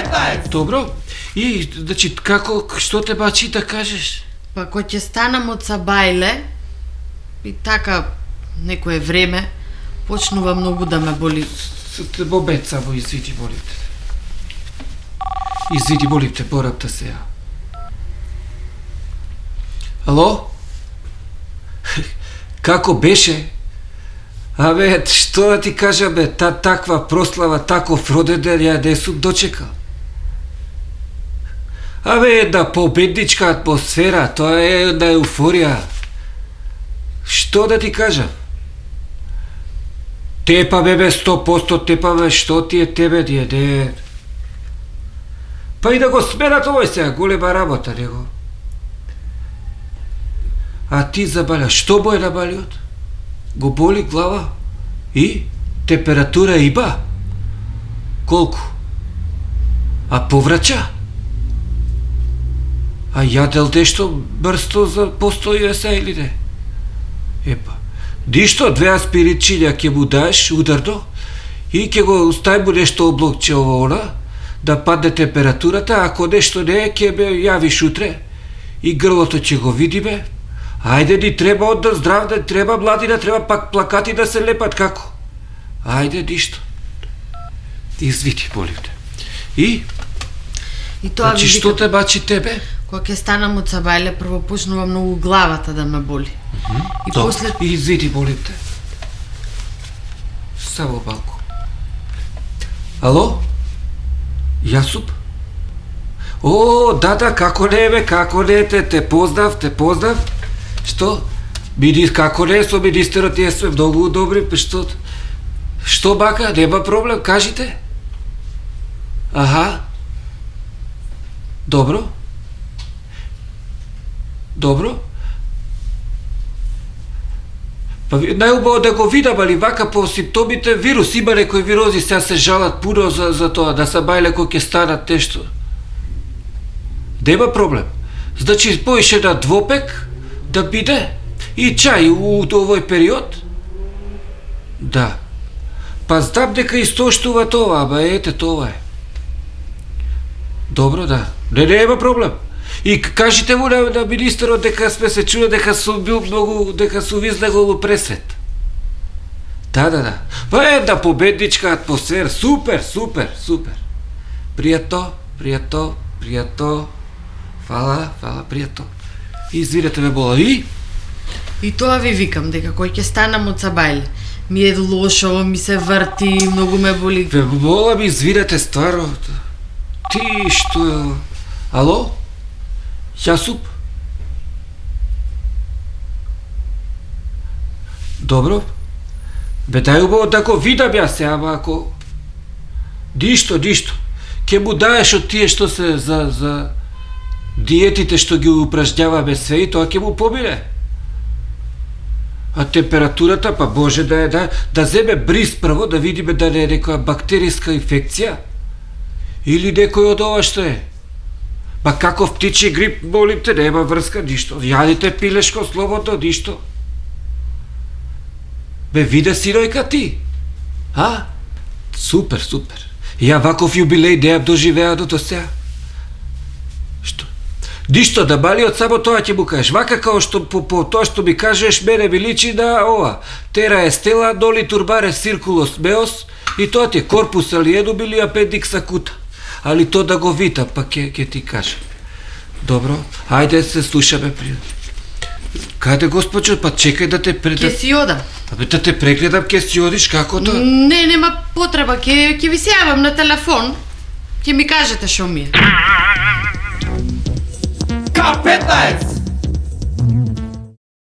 15. Добро. И, значи, што те бачи да кажеш? Па кој ќе станам од Сабајле и така некое време почнува многу да ме боли. Бобет само извини, молим те. Извини, молим те, борам да сега. Ало? Како беше? Абе, што да ти кажа, бе, таква прослава, таков роденден ја не сум дочекал. Абе, една победничка атмосфера, тоа е една еуфорија. Што да ти кажам? Тепа, бе, 100% тепа, бе, што ти е тебе, не. Па и да го сменат овој сега, голема работа, него. А ти забаля, што му е на балиот? Го боли глава? И? Температура има? Колку? А повраќа? А јадел нешто брсто за постојува се или не? Епа, ништо, 2 аспиринчиња ќе му даеш ударно и ќе го стави му нешто облокче она, да падне температурата, ако нешто не е, ќе ме јавиш утре и грлото ќе го видиме. Ајде, ни треба одна здрав, не треба младина, треба пак плакати да се лепат, како? Ајде, ништо. Извини, молим те. И тоа значи, ви што викам, те бачи тебе? кога ќе станам од Сабајле, прво почнува многу главата да ме боли. И после Извини, молим те. Само малку. Ало? Јасуп? О, да, како не, бе, како не, те познав. Што? Како не, со министерот ние сме многу добри, што бака, нема проблем, кажите. Аха. Добро. Па најубаво да го видам, али вака по симптомите вирус, има некои вирози, сега се жалат пуно за тоа, да се бајле кој ќе станат нешто. Нема проблем. Значи, поише на двопек да биде и чај у овој период. Да. Па знам дека истоштува тоа, ама ете тоа е. Добро, да. Нема проблем. И кажите му на министерот дека сме се чули, дека сум бил многу, дека сум излегол пресвет. Да. Па една победничка атмосфера, супер. Пријатно. Фала, пријатно. Извинете ме, бола. И тоа ви викам, дека кој ќе станам од Сабајле, ми е лошо, ми се врти, многу ме боли. Бе, бола ми, извинете, стварно. Ти што е? Ало? Јасуп? Добро. Бе, дај убаво да го видам јас, ама ако... Ништо. Ке му даеш од тие што се за диетите што ги упражняваме све и тоа ќе му помине. А температурата, па боже да земе бриз прво, да видиме да не е некоја бактериска инфекција. Или некој од ова што е. Па каков птичи грип, молим те, нема врска, ништо. Јадите пилешко слободно, ништо. Бе, виде синојка ти? А? Супер. Ја ваков јубилеј не ја доживеа до сега. Што? Ништо, да балиот само тоа ќе му кажеш. Вака као што по тоа што ми кажеш, мене ми личи на ова. Тера е стела, ноли турбаре сиркулос меос и тоа ти е корпус алиенум или апендикс акута. Али то да го вита, па ќе ти кажа. Добро, ајде се слушаме. Каде госпоđo, па чекај да те Ќе си одам. Абе да те прегледам, ќе си одиш, како тоа? Не, нема потреба, ќе ви се јавам на телефон. Ќе ми кажете што ми е. K15.